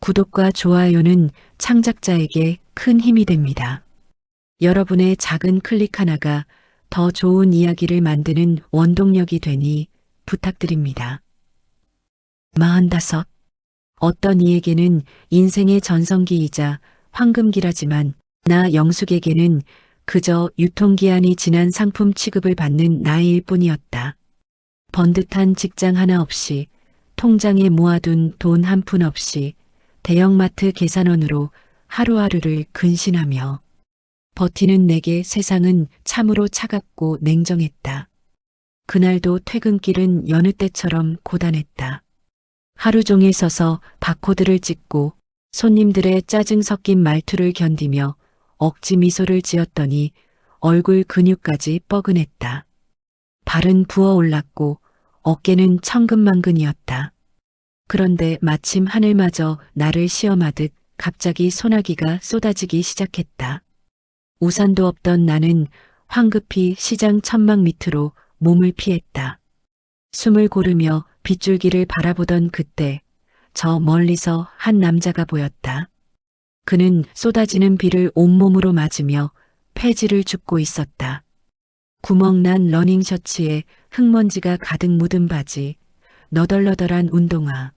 구독과 좋아요는 창작자에게 큰 힘이 됩니다. 여러분의 작은 클릭 하나가 더 좋은 이야기를 만드는 원동력이 되니 부탁드립니다. 45. 어떤 이에게는 인생의 전성기이자 황금기라지만 나 영숙에게는 그저 유통기한이 지난 상품 취급을 받는 나이일 뿐이었다. 번듯한 직장 하나 없이, 통장에 모아둔 돈 한 푼 없이 대형마트 계산원으로 하루하루를 근신하며 버티는 내게 세상은 참으로 차갑고 냉정했다. 그날도 퇴근길은 여느 때처럼 고단했다. 하루 종일 서서 바코드를 찍고 손님들의 짜증 섞인 말투를 견디며 억지 미소를 지었더니 얼굴 근육까지 뻐근했다. 발은 부어올랐고 어깨는 천근만근이었다. 그런데 마침 하늘마저 나를 시험하듯 갑자기 소나기가 쏟아지기 시작했다. 우산도 없던 나는 황급히 시장 천막 밑으로 몸을 피했다. 숨을 고르며 빗줄기를 바라보던 그때 저 멀리서 한 남자가 보였다. 그는 쏟아지는 비를 온몸으로 맞으며 폐지를 줍고 있었다. 구멍난 러닝 셔츠에 흙먼지가 가득 묻은 바지, 너덜너덜한 운동화.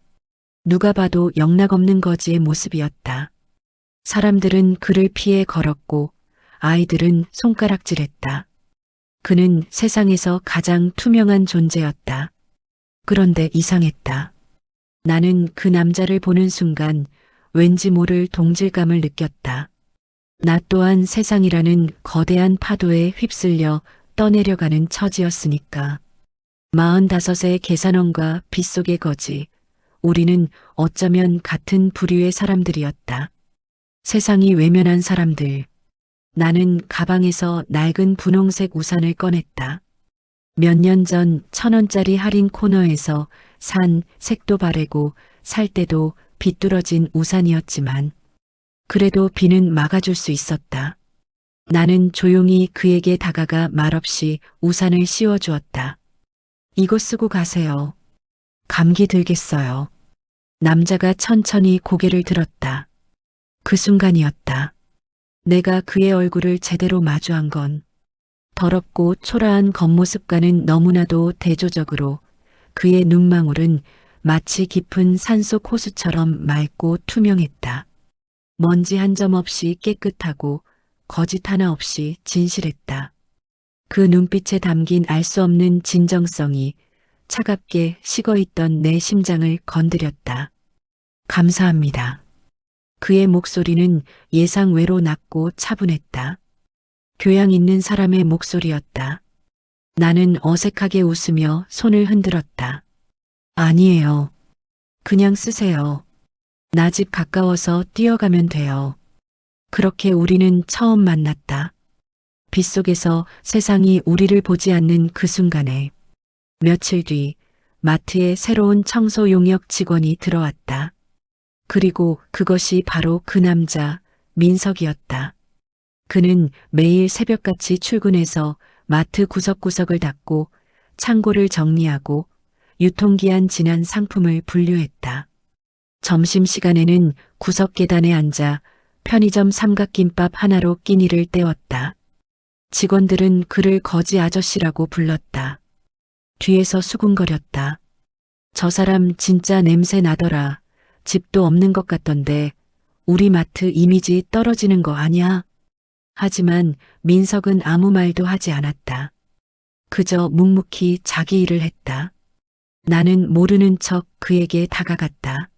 누가 봐도 영락없는 거지의 모습이었다. 사람들은 그를 피해 걸었고 아이들은 손가락질했다. 그는 세상에서 가장 투명한 존재였다. 그런데 이상했다. 나는 그 남자를 보는 순간 왠지 모를 동질감을 느꼈다. 나 또한 세상이라는 거대한 파도에 휩쓸려 떠내려가는 처지였으니까. 45의 계산원과 빗속의 거지. 우리는 어쩌면 같은 부류의 사람들이었다. 세상이 외면한 사람들. 나는 가방에서 낡은 분홍색 우산을 꺼냈다. 몇 년 전 1,000원짜리 할인 코너에서 산 색도 바래고 살 때도 비뚤어진 우산이었지만 그래도 비는 막아줄 수 있었다. 나는 조용히 그에게 다가가 말없이 우산을 씌워주었다. 이거 쓰고 가세요. 감기 들겠어요. 남자가 천천히 고개를 들었다. 그 순간이었다. 내가 그의 얼굴을 제대로 마주한 건 더럽고 초라한 겉모습과는 너무나도 대조적으로 그의 눈망울은 마치 깊은 산속 호수처럼 맑고 투명했다. 먼지 한 점 없이 깨끗하고 거짓 하나 없이 진실했다. 그 눈빛에 담긴 알 수 없는 진정성이 차갑게 식어있던 내 심장을 건드렸다. 감사합니다. 그의 목소리는 예상 외로 낮고 차분했다. 교양 있는 사람의 목소리였다. 나는 어색하게 웃으며 손을 흔들었다. 아니에요. 그냥 쓰세요. 나 집 가까워서 뛰어가면 돼요. 그렇게 우리는 처음 만났다. 빗속에서 세상이 우리를 보지 않는 그 순간에 며칠 뒤 마트에 새로운 청소 용역 직원이 들어왔다. 그리고 그것이 바로 그 남자 민석이었다. 그는 매일 새벽같이 출근해서 마트 구석구석을 닦고 창고를 정리하고 유통기한 지난 상품을 분류했다. 점심시간에는 구석 계단에 앉아 편의점 삼각김밥 하나로 끼니를 때웠다. 직원들은 그를 거지 아저씨라고 불렀다. 뒤에서 수군거렸다. 저 사람 진짜 냄새 나더라. 집도 없는 것 같던데 우리 마트 이미지 떨어지는 거 아냐? 하지만 민석은 아무 말도 하지 않았다. 그저 묵묵히 자기 일을 했다. 나는 모르는 척 그에게 다가갔다.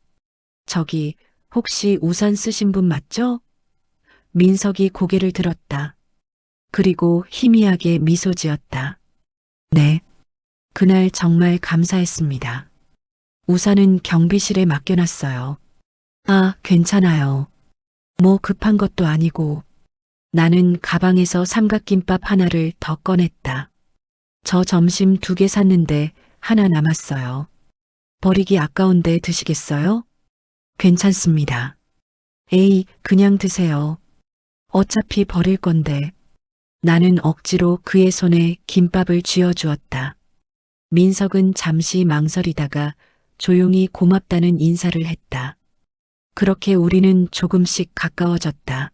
저기 혹시 우산 쓰신 분 맞죠? 민석이 고개를 들었다. 그리고 희미하게 미소 지었다. 네. 그날 정말 감사했습니다. 우산은 경비실에 맡겨놨어요. 아, 괜찮아요. 뭐 급한 것도 아니고. 나는 가방에서 삼각김밥 하나를 더 꺼냈다. 저 점심 2개 샀는데 하나 남았어요. 버리기 아까운데 드시겠어요? 괜찮습니다. 에이, 그냥 드세요. 어차피 버릴 건데. 나는 억지로 그의 손에 김밥을 쥐어주었다. 민석은 잠시 망설이다가 조용히 고맙다는 인사를 했다. 그렇게 우리는 조금씩 가까워졌다.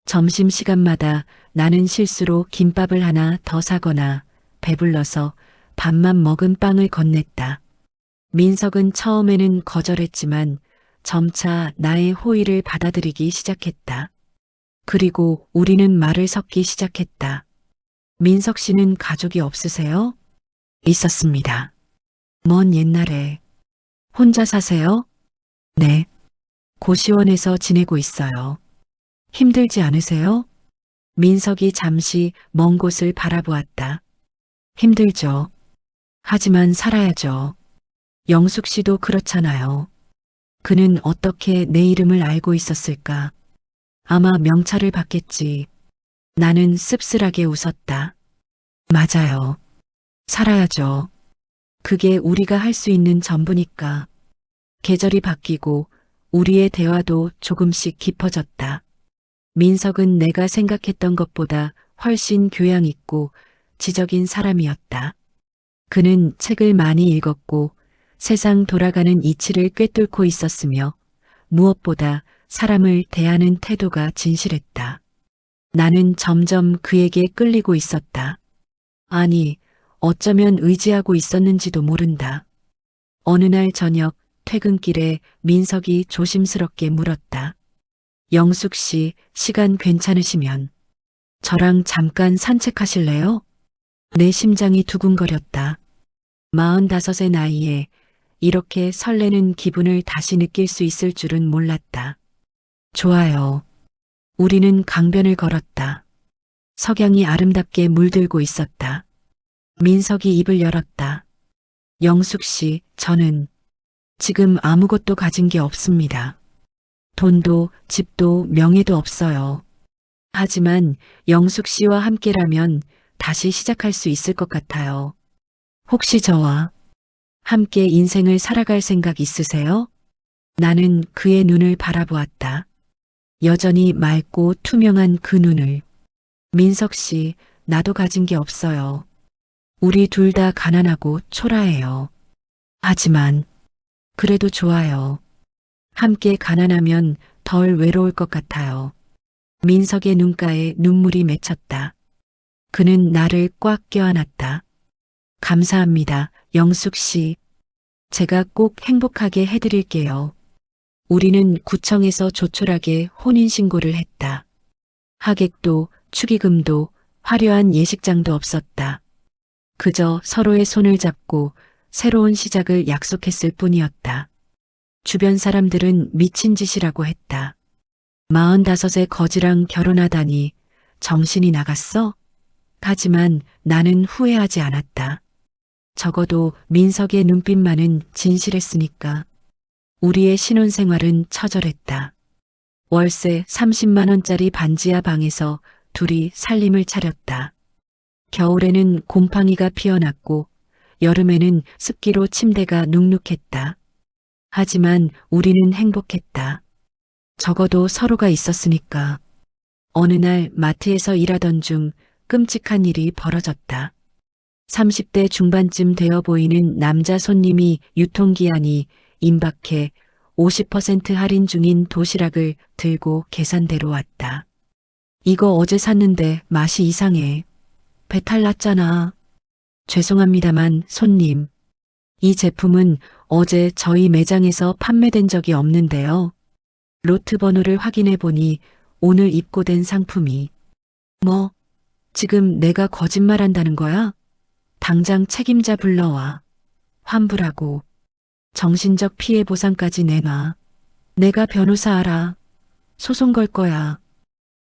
점심시간마다 나는 실수로 김밥을 하나 더 사거나 배불러서 밥만 먹은 빵을 건넸다. 민석은 처음에는 거절했지만 점차 나의 호의를 받아들이기 시작했다. 그리고 우리는 말을 섞기 시작했다. 민석 씨는 가족이 없으세요? 있었습니다. 먼 옛날에. 혼자 사세요? 네. 고시원에서 지내고 있어요. 힘들지 않으세요? 민석이 잠시 먼 곳을 바라보았다. 힘들죠. 하지만 살아야죠. 영숙 씨도 그렇잖아요. 그는 어떻게 내 이름을 알고 있었을까? 아마 명찰을 받겠지. 나는 씁쓸하게 웃었다. 맞아요. 살아야죠. 그게 우리가 할 수 있는 전부니까. 계절이 바뀌고 우리의 대화도 조금씩 깊어졌다. 민석은 내가 생각했던 것보다 훨씬 교양 있고 지적인 사람이었다. 그는 책을 많이 읽었고 세상 돌아가는 이치를 꿰뚫고 있었으며 무엇보다 사람을 대하는 태도가 진실했다. 나는 점점 그에게 끌리고 있었다. 아니, 어쩌면 의지하고 있었는지도 모른다. 어느 날 저녁 퇴근길에 민석이 조심스럽게 물었다. 영숙 씨, 시간 괜찮으시면 저랑 잠깐 산책하실래요? 내 심장이 두근거렸다. 45의 나이에 이렇게 설레는 기분을 다시 느낄 수 있을 줄은 몰랐다. 좋아요. 우리는 강변을 걸었다. 석양이 아름답게 물들고 있었다. 민석이 입을 열었다. 영숙 씨, 저는 지금 아무것도 가진 게 없습니다. 돈도 집도 명예도 없어요. 하지만 영숙 씨와 함께라면 다시 시작할 수 있을 것 같아요. 혹시 저와 함께 인생을 살아갈 생각 있으세요? 나는 그의 눈을 바라보았다. 여전히 맑고 투명한 그 눈을. 민석 씨, 나도 가진 게 없어요. 우리 둘 다 가난하고 초라해요. 하지만 그래도 좋아요. 함께 가난하면 덜 외로울 것 같아요. 민석의 눈가에 눈물이 맺혔다. 그는 나를 꽉 껴안았다. 감사합니다, 영숙 씨. 제가 꼭 행복하게 해드릴게요. 우리는 구청에서 조촐하게 혼인신고를 했다. 하객도 축의금도 화려한 예식장도 없었다. 그저 서로의 손을 잡고 새로운 시작을 약속했을 뿐이었다. 주변 사람들은 미친 짓이라고 했다. 45의 거지랑 결혼하다니 정신이 나갔어? 하지만 나는 후회하지 않았다. 적어도 민석의 눈빛만은 진실했으니까. 우리의 신혼생활은 처절했다. 월세 30만 원짜리 반지하 방에서 둘이 살림을 차렸다. 겨울에는 곰팡이가 피어났고 여름에는 습기로 침대가 눅눅했다. 하지만 우리는 행복했다. 적어도 서로가 있었으니까. 어느 날 마트에서 일하던 중 끔찍한 일이 벌어졌다. 30대 중반쯤 되어 보이는 남자 손님이 유통기한이 임박해 50% 할인 중인 도시락을 들고 계산대로 왔다. 이거 어제 샀는데 맛이 이상해. 배탈 났잖아. 죄송합니다만 손님. 이 제품은 어제 저희 매장에서 판매된 적이 없는데요. 로트 번호를 확인해 보니 오늘 입고된 상품이. 뭐, 지금 내가 거짓말한다는 거야? 당장 책임자 불러와. 환불하고 정신적 피해 보상까지 내놔. 내가 변호사 알아. 소송 걸 거야.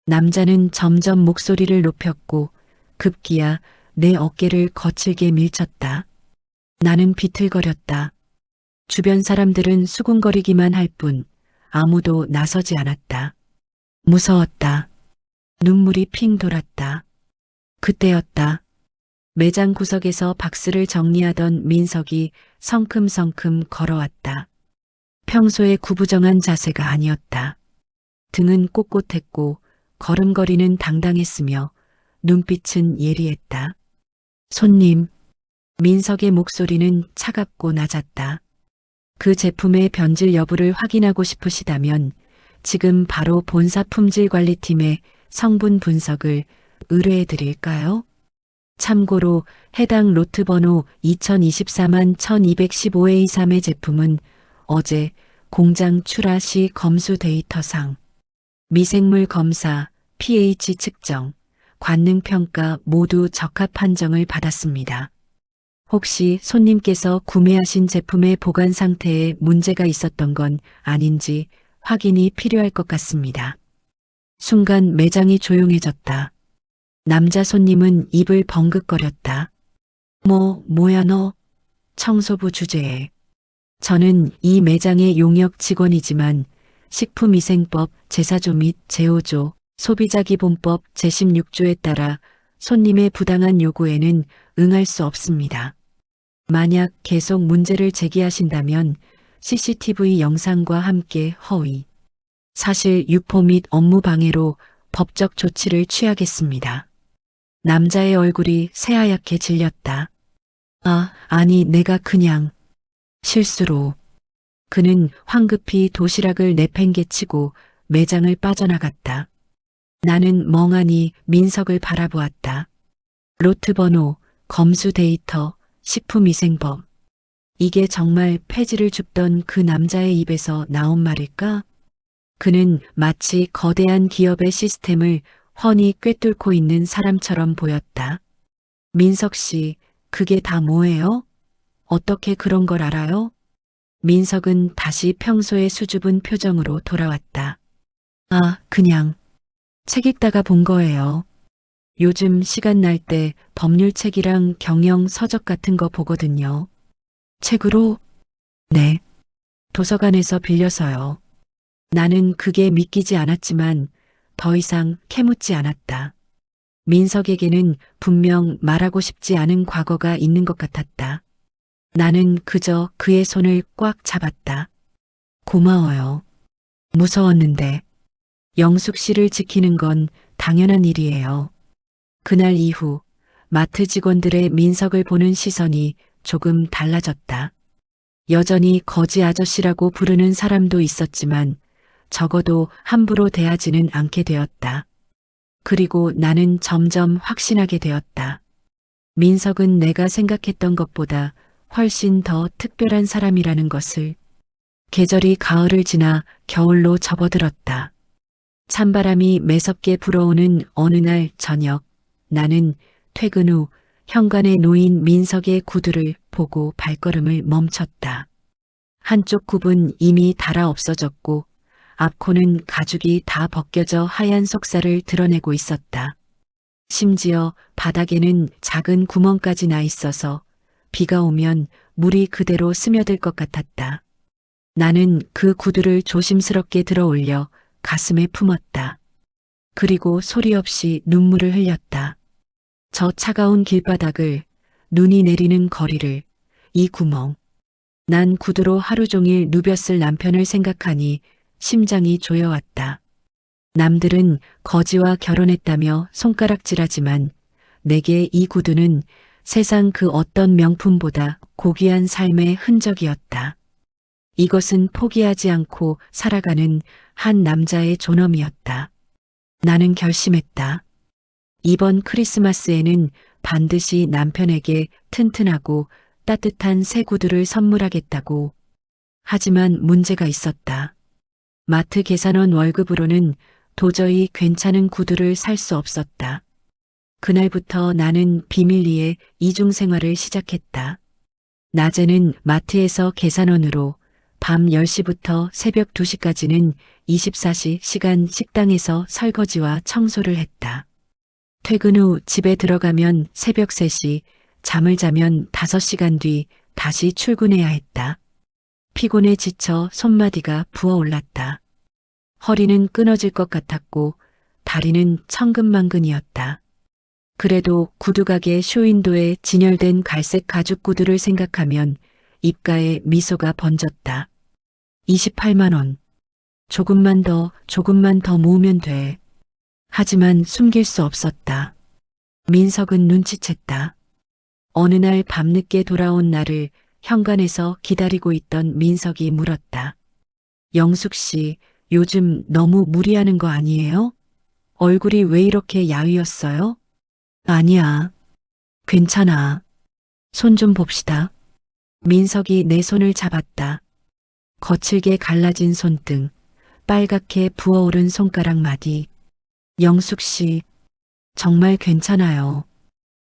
남자는 점점 목소리를 높였고 급기야 내 어깨를 거칠게 밀쳤다. 나는 비틀거렸다. 주변 사람들은 수군거리기만 할 뿐 아무도 나서지 않았다. 무서웠다. 눈물이 핑 돌았다. 그때였다. 매장 구석에서 박스를 정리하던 민석이 성큼성큼 걸어왔다. 평소에 구부정한 자세가 아니었다. 등은 꼿꼿했고 걸음걸이는 당당했으며 눈빛은 예리했다. 손님. 민석의 목소리는 차갑고 낮았다. 그 제품의 변질 여부를 확인하고 싶으시다면 지금 바로 본사 품질관리팀에 성분 분석을 의뢰해 드릴까요? 참고로 해당 로트 번호 2024-1215A3의 제품은 어제 공장 출하 시 검수 데이터상 미생물 검사, pH 측정, 관능 평가 모두 적합 판정을 받았습니다. 혹시 손님께서 구매하신 제품의 보관 상태에 문제가 있었던 건 아닌지 확인이 필요할 것 같습니다. 순간 매장이 조용해졌다. 남자 손님은 입을 벙긋거렸다. 뭐야 너? 청소부 주제에. 저는 이 매장의 용역 직원이지만 식품위생법 제4조 및 제5조 소비자기본법 제16조에 따라 손님의 부당한 요구에는 응할 수 없습니다. 만약 계속 문제를 제기하신다면 CCTV 영상과 함께 허위, 사실 유포 및 업무 방해로 법적 조치를 취하겠습니다. 남자의 얼굴이 새하얗게 질렸다. 아니 내가 그냥 실수로. 그는 황급히 도시락을 내팽개치고 매장을 빠져나갔다. 나는 멍하니 민석을 바라보았다. 로트 번호, 검수 데이터, 식품위생법. 이게 정말 폐지를 줍던 그 남자의 입에서 나온 말일까? 그는 마치 거대한 기업의 시스템을 훤히 꿰뚫고 있는 사람처럼 보였다. 민석 씨, 그게 다 뭐예요? 어떻게 그런 걸 알아요? 민석은 다시 평소의 수줍은 표정으로 돌아왔다. 그냥 책 읽다가 본 거예요. 요즘 시간 날 때 법률책이랑 경영 서적 같은 거 보거든요. 책으로? 네. 도서관에서 빌려서요. 나는 그게 믿기지 않았지만 더 이상 캐묻지 않았다. 민석에게는 분명 말하고 싶지 않은 과거가 있는 것 같았다. 나는 그저 그의 손을 꽉 잡았다. 고마워요. 무서웠는데 영숙 씨를 지키는 건 당연한 일이에요. 그날 이후 마트 직원들의 민석을 보는 시선이 조금 달라졌다. 여전히 거지 아저씨라고 부르는 사람도 있었지만 적어도 함부로 대하지는 않게 되었다. 그리고 나는 점점 확신하게 되었다. 민석은 내가 생각했던 것보다 훨씬 더 특별한 사람이라는 것을. 계절이 가을을 지나 겨울로 접어들었다. 찬바람이 매섭게 불어오는 어느 날 저녁, 나는 퇴근 후 현관에 놓인 민석의 구두를 보고 발걸음을 멈췄다. 한쪽 굽은 이미 닳아 없어졌고 앞코는 가죽이 다 벗겨져 하얀 속살을 드러내고 있었다. 심지어 바닥에는 작은 구멍까지 나 있어서 비가 오면 물이 그대로 스며들 것 같았다. 나는 그 구두를 조심스럽게 들어 올려 가슴에 품었다. 그리고 소리 없이 눈물을 흘렸다. 저 차가운 길바닥을, 눈이 내리는 거리를, 이 구멍. 난 구두로 하루 종일 누볐을 남편을 생각하니 심장이 조여왔다. 남들은 거지와 결혼했다며 손가락질하지만 내게 이 구두는 세상 그 어떤 명품보다 고귀한 삶의 흔적이었다. 이것은 포기하지 않고 살아가는 한 남자의 존엄이었다. 나는 결심했다. 이번 크리스마스에는 반드시 남편에게 튼튼하고 따뜻한 새 구두를 선물하겠다고. 하지만 문제가 있었다. 마트 계산원 월급으로는 도저히 괜찮은 구두를 살 수 없었다. 그날부터 나는 비밀리에 이중 생활을 시작했다. 낮에는 마트에서 계산원으로, 밤 10시부터 새벽 2시까지는 24시간 식당에서 설거지와 청소를 했다. 퇴근 후 집에 들어가면 새벽 3시, 잠을 자면 5시간 뒤 다시 출근해야 했다. 피곤에 지쳐 손마디가 부어올랐다. 허리는 끊어질 것 같았고 다리는 천근만근이었다. 그래도 구두가게 쇼윈도에 진열된 갈색 가죽 구두를 생각하면 입가에 미소가 번졌다. 28만 원. 조금만 더 모으면 돼. 하지만 숨길 수 없었다. 민석은 눈치챘다. 어느 날 밤늦게 돌아온 나를 현관에서 기다리고 있던 민석이 물었다. 영숙 씨, 요즘 너무 무리하는 거 아니에요? 얼굴이 왜 이렇게 야위었어요? 아니야. 괜찮아. 손 좀 봅시다. 민석이 내 손을 잡았다. 거칠게 갈라진 손등, 빨갛게 부어오른 손가락 마디. 영숙 씨, 정말 괜찮아요.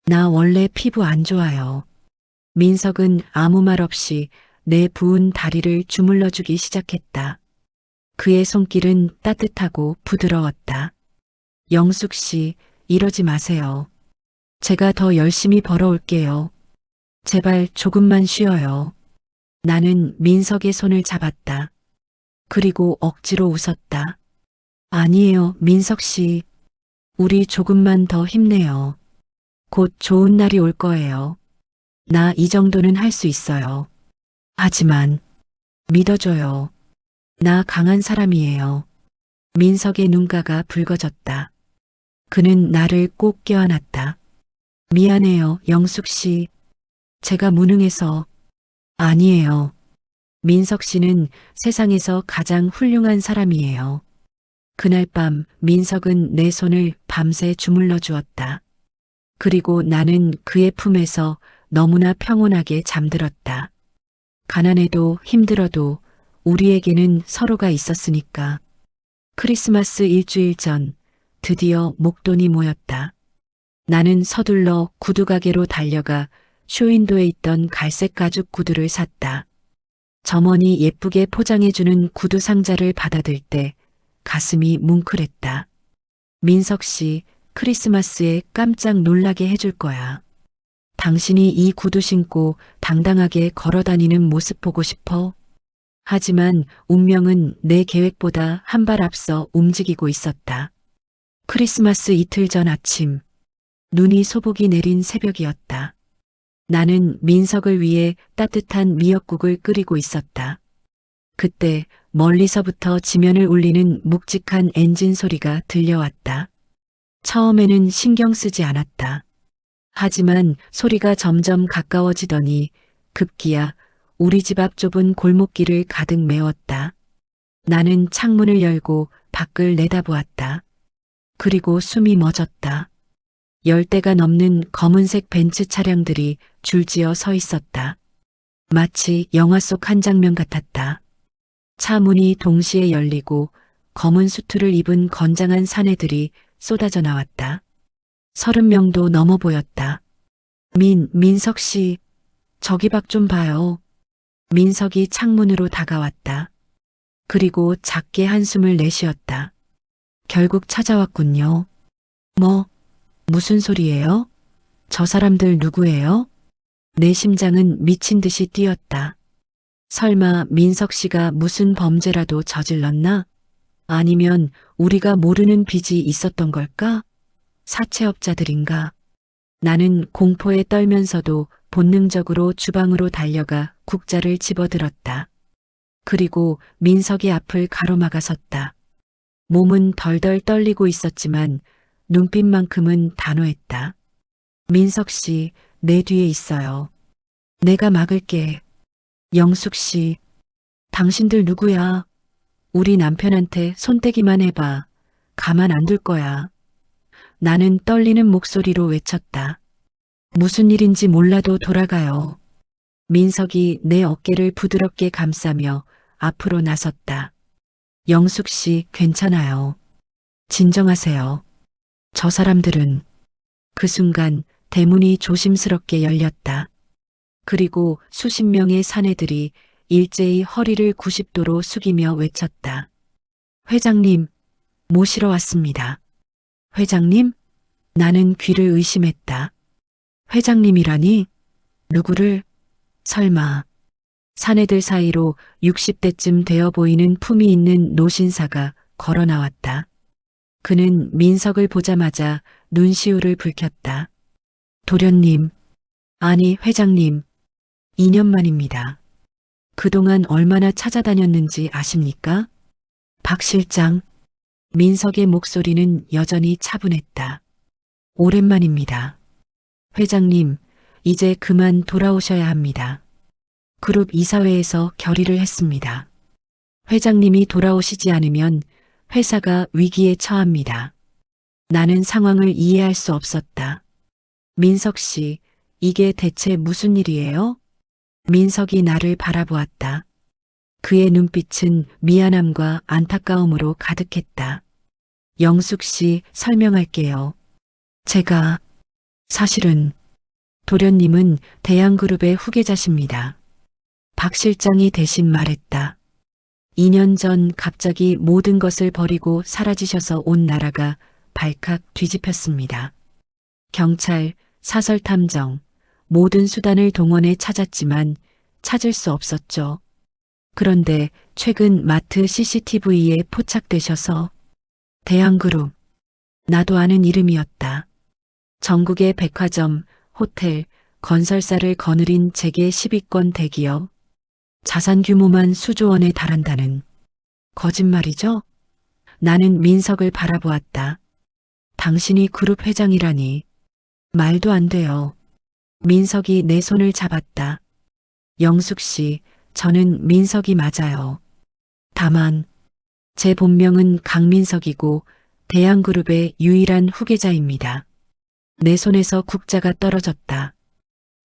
나 원래 피부 안 좋아요. 민석은 아무 말 없이 내 부은 다리를 주물러주기 시작했다. 그의 손길은 따뜻하고 부드러웠다. 영숙 씨, 이러지 마세요. 제가 더 열심히 벌어올게요. 제발 조금만 쉬어요. 나는 민석의 손을 잡았다. 그리고 억지로 웃었다. 아니에요, 민석 씨. 우리 조금만 더 힘내요. 곧 좋은 날이 올 거예요. 나 이 정도는 할 수 있어요. 하지만 믿어줘요. 나 강한 사람이에요. 민석의 눈가가 붉어졌다. 그는 나를 꼭 껴안았다. 미안해요, 영숙 씨. 제가 무능해서. 아니에요. 민석 씨는 세상에서 가장 훌륭한 사람이에요. 그날 밤 민석은 내 손을 밤새 주물러 주었다. 그리고 나는 그의 품에서 너무나 평온하게 잠들었다. 가난해도 힘들어도 우리에게는 서로가 있었으니까. 크리스마스 일주일 전 드디어 목돈이 모였다. 나는 서둘러 구두가게로 달려가 쇼윈도에 있던 갈색 가죽 구두를 샀다. 점원이 예쁘게 포장해주는 구두 상자를 받아들 때 가슴이 뭉클했다. 민석 씨, 크리스마스에 깜짝 놀라게 해줄 거야. 당신이 이 구두 신고 당당하게 걸어다니는 모습 보고 싶어. 하지만 운명은 내 계획보다 한 발 앞서 움직이고 있었다. 크리스마스 이틀 전 아침, 눈이 소복이 내린 새벽이었다. 나는 민석을 위해 따뜻한 미역국을 끓이고 있었다. 그때 멀리서부터 지면을 울리는 묵직한 엔진 소리가 들려왔다. 처음에는 신경 쓰지 않았다. 하지만 소리가 점점 가까워지더니 급기야 우리 집 앞 좁은 골목길을 가득 메웠다. 나는 창문을 열고 밖을 내다보았다. 그리고 숨이 멎었다. 10대가 넘는 검은색 벤츠 차량들이 줄지어 서 있었다. 마치 영화 속 한 장면 같았다. 차 문이 동시에 열리고 검은 수트를 입은 건장한 사내들이 쏟아져 나왔다. 30명도 넘어 보였다. 민석 씨, 저기 밖 좀 봐요. 민석이 창문으로 다가왔다. 그리고 작게 한숨을 내쉬었다. 결국 찾아왔군요. 무슨 소리예요? 저 사람들 누구예요? 내 심장은 미친 듯이 뛰었다. 설마 민석 씨가 무슨 범죄라도 저질렀나? 아니면 우리가 모르는 빚이 있었던 걸까? 사채업자들인가? 나는 공포에 떨면서도 본능적으로 주방으로 달려가 국자를 집어들었다. 그리고 민석이 앞을 가로막아 섰다. 몸은 덜덜 떨리고 있었지만 눈빛만큼은 단호했다. 민석 씨, 내 뒤에 있어요. 내가 막을게. 영숙 씨, 당신들 누구야? 우리 남편한테 손대기만 해봐. 가만 안 둘 거야. 나는 떨리는 목소리로 외쳤다. 무슨 일인지 몰라도 돌아가요. 민석이 내 어깨를 부드럽게 감싸며 앞으로 나섰다. 영숙 씨, 괜찮아요. 진정하세요. 저 사람들은. 그 순간 대문이 조심스럽게 열렸다. 그리고 수십 명의 사내들이 일제히 허리를 90도로 숙이며 외쳤다. 회장님, 모시러 왔습니다. 회장님? 나는 귀를 의심했다. 회장님이라니? 누구를? 설마. 사내들 사이로 60대쯤 되어 보이는 품이 있는 노신사가 걸어 나왔다. 그는 민석을 보자마자 눈시울을 붉혔다. 도련님, 아니 회장님, 2년 만입니다. 그동안 얼마나 찾아다녔는지 아십니까? 박 실장, 민석의 목소리는 여전히 차분했다. 오랜만입니다. 회장님, 이제 그만 돌아오셔야 합니다. 그룹 이사회에서 결의를 했습니다. 회장님이 돌아오시지 않으면 회사가 위기에 처합니다. 나는 상황을 이해할 수 없었다. 민석 씨, 이게 대체 무슨 일이에요? 민석이 나를 바라보았다. 그의 눈빛은 미안함과 안타까움으로 가득했다. 영숙 씨, 설명할게요. 제가 사실은 도련님은 대양그룹의 후계자십니다. 박 실장이 대신 말했다. 2년 전 갑자기 모든 것을 버리고 사라지셔서 온 나라가 발칵 뒤집혔습니다. 경찰, 사설탐정, 모든 수단을 동원해 찾았지만 찾을 수 없었죠. 그런데 최근 마트 CCTV에 포착되셔서 대양그룹, 나도 아는 이름이었다. 전국의 백화점, 호텔, 건설사를 거느린 재계 10위권 대기업, 자산 규모만 수조 원에 달한다는 거짓말이죠? 나는 민석을 바라보았다. 당신이 그룹 회장이라니. 말도 안 돼요. 민석이 내 손을 잡았다. 영숙 씨, 저는 민석이 맞아요. 다만 제 본명은 강민석이고 대양그룹의 유일한 후계자입니다. 내 손에서 국자가 떨어졌다.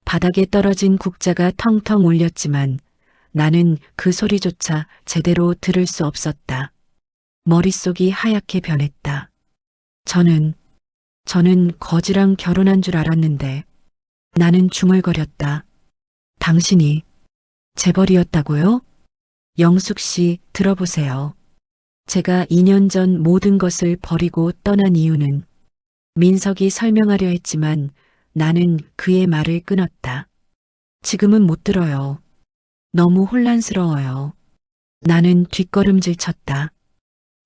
바닥에 떨어진 국자가 텅텅 울렸지만 나는 그 소리조차 제대로 들을 수 없었다. 머릿속이 하얗게 변했다. 저는 거지랑 결혼한 줄 알았는데 나는 중얼거렸다. 당신이 재벌이었다고요? 영숙 씨, 들어보세요. 제가 2년 전 모든 것을 버리고 떠난 이유는 민석이 설명하려 했지만 나는 그의 말을 끊었다. 지금은 못 들어요. 너무 혼란스러워요. 나는 뒷걸음질 쳤다.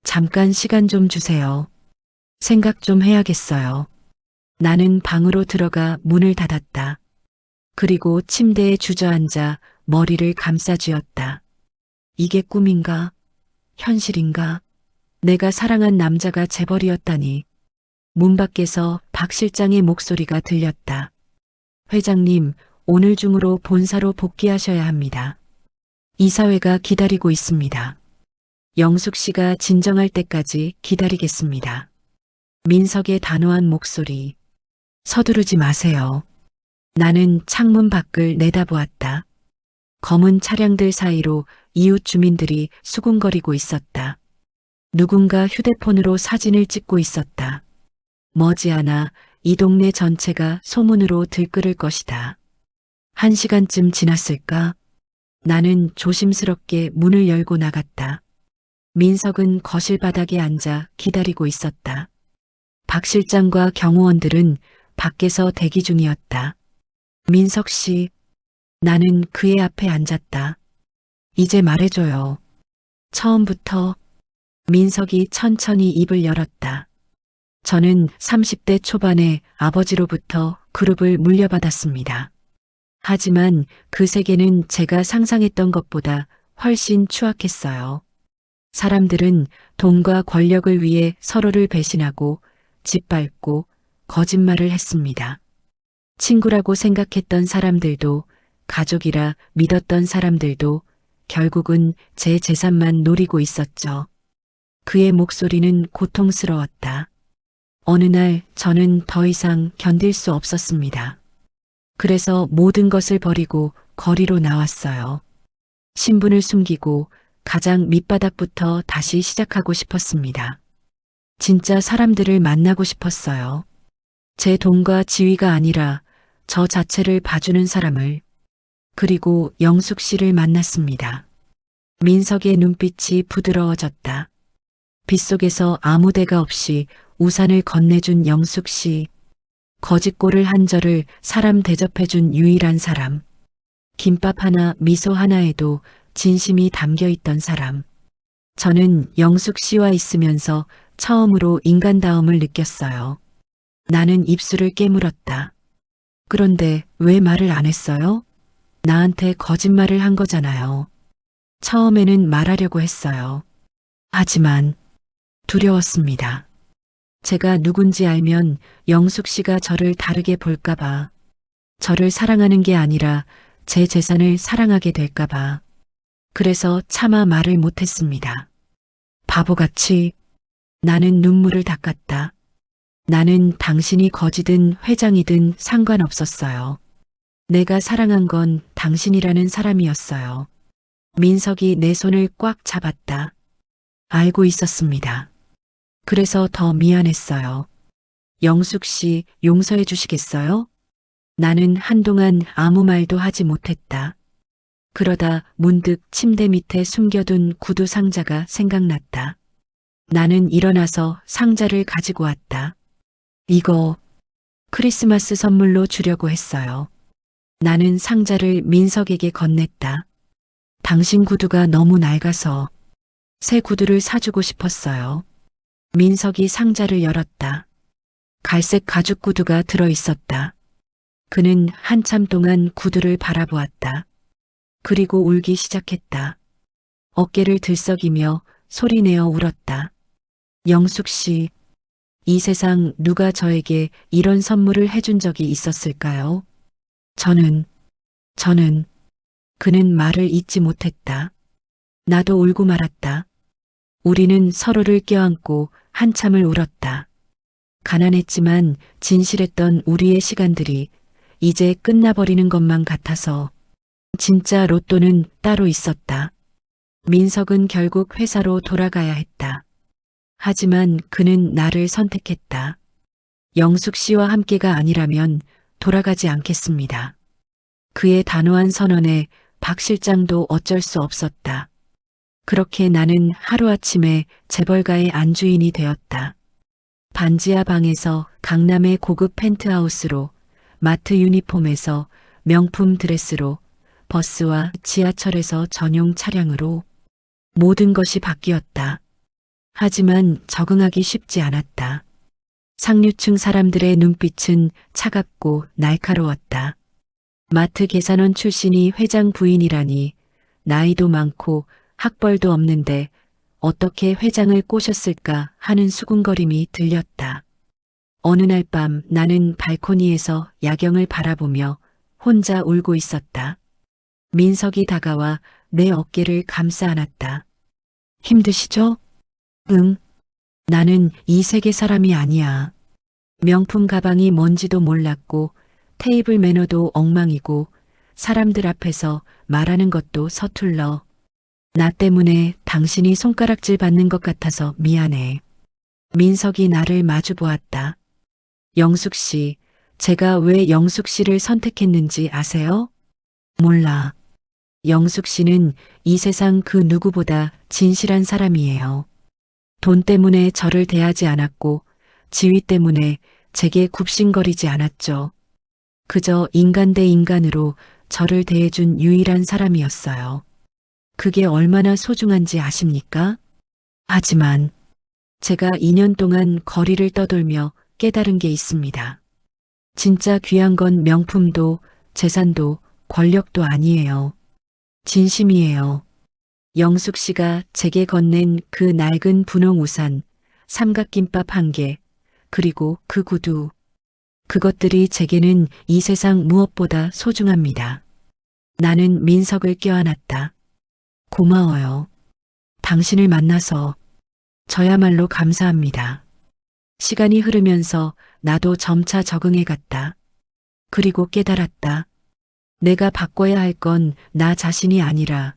잠깐 시간 좀 주세요. 생각 좀 해야겠어요. 나는 방으로 들어가 문을 닫았다. 그리고 침대에 주저앉아 머리를 감싸쥐었다. 이게 꿈인가? 현실인가? 내가 사랑한 남자가 재벌이었다니. 문 밖에서 박 실장의 목소리가 들렸다. 회장님, 오늘 중으로 본사로 복귀하셔야 합니다. 이사회가 기다리고 있습니다. 영숙 씨가 진정할 때까지 기다리겠습니다. 민석의 단호한 목소리. 서두르지 마세요. 나는 창문 밖을 내다보았다. 검은 차량들 사이로 이웃 주민들이 수군거리고 있었다. 누군가 휴대폰으로 사진을 찍고 있었다. 머지않아 이 동네 전체가 소문으로 들끓을 것이다. 1시간쯤 지났을까? 나는 조심스럽게 문을 열고 나갔다. 민석은 거실 바닥에 앉아 기다리고 있었다. 박 실장과 경호원들은 밖에서 대기 중이었다. 민석 씨, 나는 그의 앞에 앉았다. 이제 말해줘요. 처음부터. 민석이 천천히 입을 열었다. 저는 30대 초반에 아버지로부터 그룹을 물려받았습니다. 하지만 그 세계는 제가 상상했던 것보다 훨씬 추악했어요. 사람들은 돈과 권력을 위해 서로를 배신하고 짓밟고 거짓말을 했습니다. 친구라고 생각했던 사람들도, 가족이라 믿었던 사람들도 결국은 제 재산만 노리고 있었죠. 그의 목소리는 고통스러웠다. 어느 날 저는 더 이상 견딜 수 없었습니다. 그래서 모든 것을 버리고 거리로 나왔어요. 신분을 숨기고 가장 밑바닥부터 다시 시작하고 싶었습니다. 진짜 사람들을 만나고 싶었어요. 제 돈과 지위가 아니라 저 자체를 봐주는 사람을. 그리고 영숙 씨를 만났습니다. 민석의 눈빛이 부드러워졌다. 빗속에서 아무 데가 없이 우산을 건네준 영숙 씨. 거짓골을 한 저를 사람 대접해준 유일한 사람. 김밥 하나, 미소 하나에도 진심이 담겨 있던 사람. 저는 영숙 씨와 있으면서 처음으로 인간다움을 느꼈어요. 나는 입술을 깨물었다. 그런데 왜 말을 안 했어요? 나한테 거짓말을 한 거잖아요. 처음에는 말하려고 했어요. 하지만 두려웠습니다. 제가 누군지 알면 영숙 씨가 저를 다르게 볼까봐. 저를 사랑하는 게 아니라 제 재산을 사랑하게 될까봐. 그래서 차마 말을 못했습니다. 바보같이. 나는 눈물을 닦았다. 나는 당신이 거지든 회장이든 상관없었어요. 내가 사랑한 건 당신이라는 사람이었어요. 민석이 내 손을 꽉 잡았다. 알고 있었습니다. 그래서 더 미안했어요. 영숙 씨 용서해 주시겠어요? 나는 한동안 아무 말도 하지 못했다. 그러다 문득 침대 밑에 숨겨둔 구두 상자가 생각났다. 나는 일어나서 상자를 가지고 왔다. 이거 크리스마스 선물로 주려고 했어요. 나는 상자를 민석에게 건넸다. 당신 구두가 너무 낡아서 새 구두를 사주고 싶었어요. 민석이 상자를 열었다. 갈색 가죽 구두가 들어 있었다. 그는 한참 동안 구두를 바라보았다. 그리고 울기 시작했다. 어깨를 들썩이며 소리내어 울었다. 영숙 씨, 이 세상 누가 저에게 이런 선물을 해준 적이 있었을까요? 저는, 그는 말을 잇지 못했다. 나도 울고 말았다. 우리는 서로를 껴안고 한참을 울었다. 가난했지만 진실했던 우리의 시간들이 이제 끝나버리는 것만 같아서. 진짜 로또는 따로 있었다. 민석은 결국 회사로 돌아가야 했다. 하지만 그는 나를 선택했다. 영숙 씨와 함께가 아니라면 돌아가지 않겠습니다. 그의 단호한 선언에 박 실장도 어쩔 수 없었다. 그렇게 나는 하루아침에 재벌가의 안주인이 되었다. 반지하 방에서 강남의 고급 펜트하우스로, 마트 유니폼에서 명품 드레스로, 버스와 지하철에서 전용 차량으로 모든 것이 바뀌었다. 하지만 적응하기 쉽지 않았다. 상류층 사람들의 눈빛은 차갑고 날카로웠다. 마트 계산원 출신이 회장 부인이라니, 나이도 많고 학벌도 없는데 어떻게 회장을 꼬셨을까 하는 수군거림이 들렸다. 어느 날 밤 나는 발코니에서 야경을 바라보며 혼자 울고 있었다. 민석이 다가와 내 어깨를 감싸 안았다. 힘드시죠? 응. 나는 이 세계 사람이 아니야. 명품 가방이 뭔지도 몰랐고 테이블 매너도 엉망이고 사람들 앞에서 말하는 것도 서툴러. 나 때문에 당신이 손가락질 받는 것 같아서 미안해. 민석이 나를 마주 보았다. 영숙 씨, 제가 왜 영숙 씨를 선택했는지 아세요? 몰라. 영숙 씨는 이 세상 그 누구보다 진실한 사람이에요. 돈 때문에 저를 대하지 않았고 지위 때문에 제게 굽신거리지 않았죠. 그저 인간 대 인간으로 저를 대해준 유일한 사람이었어요. 그게 얼마나 소중한지 아십니까? 하지만 제가 2년 동안 거리를 떠돌며 깨달은 게 있습니다. 진짜 귀한 건 명품도 재산도 권력도 아니에요. 진심이에요. 영숙 씨가 제게 건넨 그 낡은 분홍 우산, 삼각김밥 1개, 그리고 그 구두. 그것들이 제게는 이 세상 무엇보다 소중합니다. 나는 민석을 껴안았다. 고마워요. 당신을 만나서 저야말로 감사합니다. 시간이 흐르면서 나도 점차 적응해 갔다. 그리고 깨달았다. 내가 바꿔야 할 건 나 자신이 아니라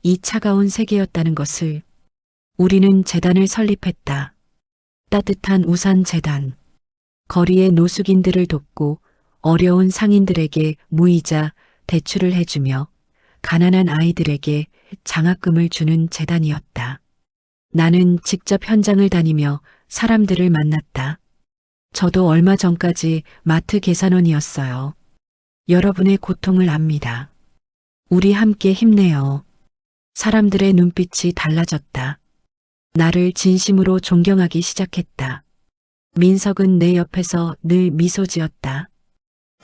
이 차가운 세계였다는 것을. 우리는 재단을 설립했다. 따뜻한 우산 재단. 거리의 노숙인들을 돕고 어려운 상인들에게 무이자 대출을 해주며 가난한 아이들에게 장학금을 주는 재단이었다. 나는 직접 현장을 다니며 사람들을 만났다. 저도 얼마 전까지 마트 계산원이었어요. 여러분의 고통을 압니다. 우리 함께 힘내요. 사람들의 눈빛이 달라졌다. 나를 진심으로 존경하기 시작했다. 민석은 내 옆에서 늘 미소 지었다.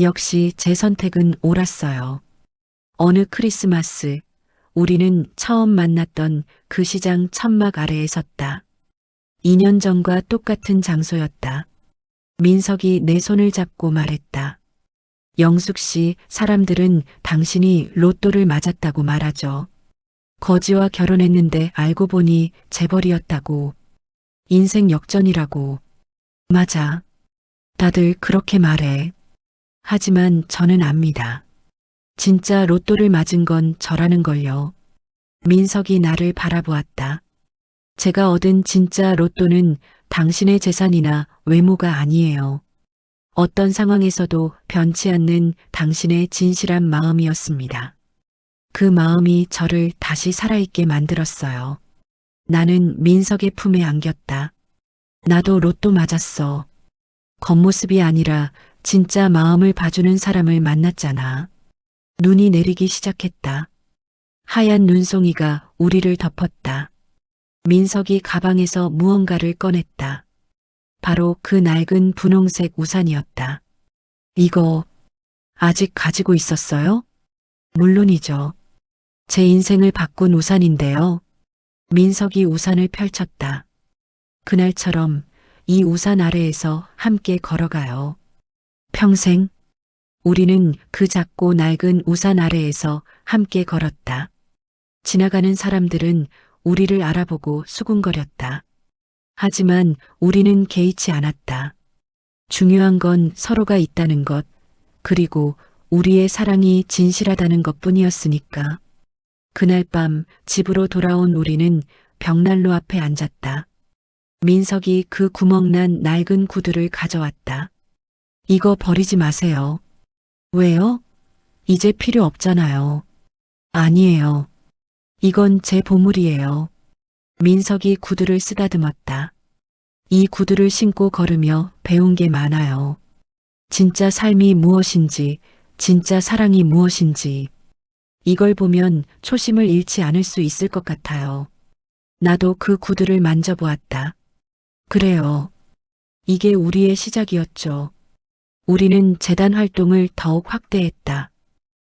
역시 제 선택은 옳았어요. 어느 크리스마스, 우리는 처음 만났던 그 시장 천막 아래에 섰다. 2년 전과 똑같은 장소였다. 민석이 내 손을 잡고 말했다. 영숙 씨, 사람들은 당신이 로또를 맞았다고 말하죠. 거지와 결혼했는데 알고 보니 재벌이었다고. 인생 역전이라고. 맞아. 다들 그렇게 말해. 하지만 저는 압니다. 진짜 로또를 맞은 건 저라는 걸요. 민석이 나를 바라보았다. 제가 얻은 진짜 로또는 당신의 재산이나 외모가 아니에요. 어떤 상황에서도 변치 않는 당신의 진실한 마음이었습니다. 그 마음이 저를 다시 살아있게 만들었어요. 나는 민석의 품에 안겼다. 나도 로또 맞았어. 겉모습이 아니라 진짜 마음을 봐주는 사람을 만났잖아. 눈이 내리기 시작했다. 하얀 눈송이가 우리를 덮었다. 민석이 가방에서 무언가를 꺼냈다. 바로 그 낡은 분홍색 우산이었다. 이거 아직 가지고 있었어요? 물론이죠. 제 인생을 바꾼 우산인데요. 민석이 우산을 펼쳤다. 그날처럼 이 우산 아래에서 함께 걸어가요. 평생 우리는 그 작고 낡은 우산 아래에서 함께 걸었다. 지나가는 사람들은 우리를 알아보고 수군거렸다. 하지만 우리는 개의치 않았다. 중요한 건 서로가 있다는 것, 그리고 우리의 사랑이 진실하다는 것 뿐이었으니까. 그날 밤 집으로 돌아온 우리는 벽난로 앞에 앉았다. 민석이 그 구멍난 낡은 구두를 가져왔다. 이거 버리지 마세요. 왜요? 이제 필요 없잖아요. 아니에요. 이건 제 보물이에요. 민석이 구두를 쓰다듬었다. 이 구두를 신고 걸으며 배운 게 많아요. 진짜 삶이 무엇인지, 진짜 사랑이 무엇인지. 이걸 보면 초심을 잃지 않을 수 있을 것 같아요. 나도 그 구두를 만져보았다. 그래요. 이게 우리의 시작이었죠. 우리는 재단 활동을 더욱 확대했다.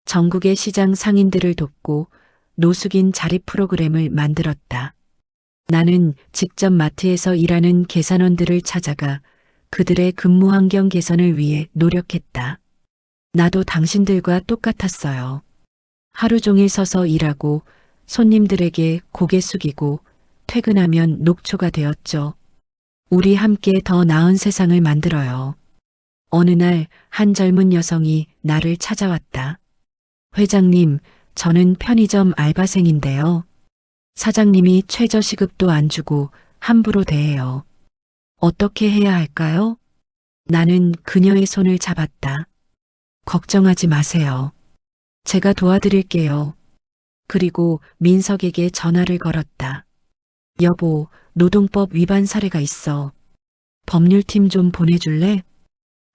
전국의 시장 상인들을 돕고 노숙인 자립 프로그램을 만들었다. 나는 직접 마트에서 일하는 계산원들을 찾아가 그들의 근무 환경 개선을 위해 노력했다. 나도 당신들과 똑같았어요. 하루 종일 서서 일하고 손님들에게 고개 숙이고 퇴근하면 녹초가 되었죠. 우리 함께 더 나은 세상을 만들어요. 어느 날 한 젊은 여성이 나를 찾아왔다. 회장님, 저는 편의점 알바생인데요. 사장님이 최저시급도 안 주고 함부로 대해요. 어떻게 해야 할까요? 나는 그녀의 손을 잡았다. 걱정하지 마세요. 제가 도와드릴게요. 그리고 민석에게 전화를 걸었다. 여보, 노동법 위반 사례가 있어. 법률팀 좀 보내줄래?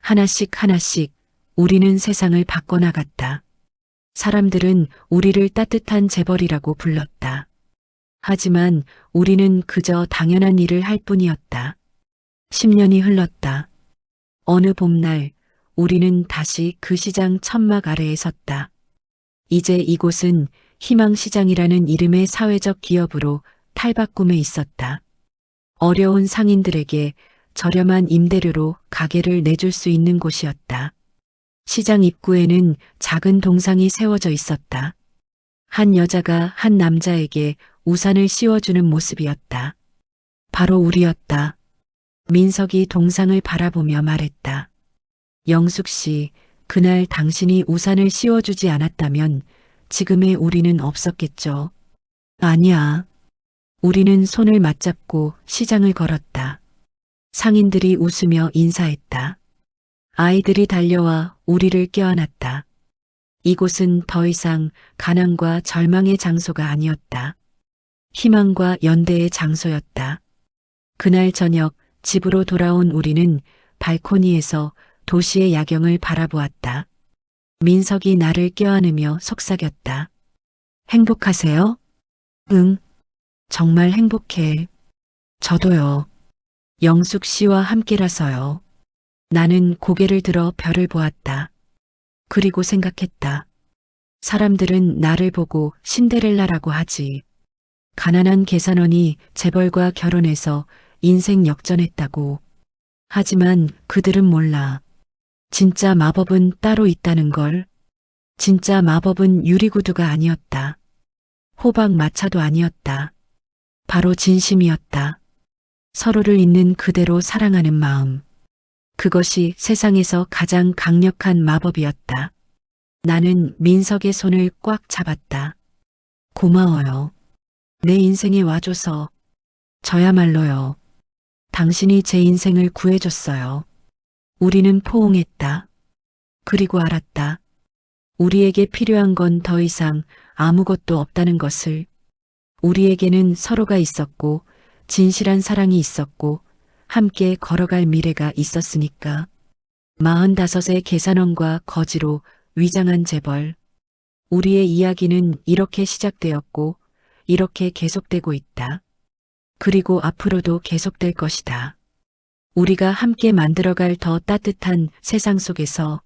하나씩 하나씩 우리는 세상을 바꿔나갔다. 사람들은 우리를 따뜻한 재벌이라고 불렀다. 하지만 우리는 그저 당연한 일을 할 뿐이었다. 10년이 흘렀다. 어느 봄날 우리는 다시 그 시장 천막 아래에 섰다. 이제 이곳은 희망시장이라는 이름의 사회적 기업으로 탈바꿈해 있었다. 어려운 상인들에게 저렴한 임대료로 가게를 내줄 수 있는 곳이었다. 시장 입구에는 작은 동상이 세워져 있었다. 한 여자가 한 남자에게 우산을 씌워주는 모습이었다. 바로 우리였다. 민석이 동상을 바라보며 말했다. 영숙 씨, 그날 당신이 우산을 씌워주지 않았다면 지금의 우리는 없었겠죠. 아니야. 우리는 손을 맞잡고 시장을 걸었다. 상인들이 웃으며 인사했다. 아이들이 달려와 우리를 껴안았다. 이곳은 더 이상 가난과 절망의 장소가 아니었다. 희망과 연대의 장소였다. 그날 저녁 집으로 돌아온 우리는 발코니에서 도시의 야경을 바라보았다. 민석이 나를 껴안으며 속삭였다. 행복하세요? 응, 정말 행복해. 저도요. 영숙 씨와 함께라서요. 나는 고개를 들어 별을 보았다. 그리고 생각했다. 사람들은 나를 보고 신데렐라라고 하지. 가난한 계산원이 재벌과 결혼해서 인생 역전했다고. 하지만 그들은 몰라. 진짜 마법은 따로 있다는 걸. 진짜 마법은 유리구두가 아니었다. 호박 마차도 아니었다. 바로 진심이었다. 서로를 있는 그대로 사랑하는 마음. 그것이 세상에서 가장 강력한 마법이었다. 나는 민석의 손을 꽉 잡았다. 고마워요. 내 인생에 와줘서. 저야말로요. 당신이 제 인생을 구해줬어요. 우리는 포옹했다. 그리고 알았다. 우리에게 필요한 건 더 이상 아무것도 없다는 것을. 우리에게는 서로가 있었고, 진실한 사랑이 있었고, 함께 걸어갈 미래가 있었으니까. 45의 계산원과 거지로 위장한 재벌. 우리의 이야기는 이렇게 시작되었고, 이렇게 계속되고 있다. 그리고 앞으로도 계속될 것이다. 우리가 함께 만들어갈 더 따뜻한 세상 속에서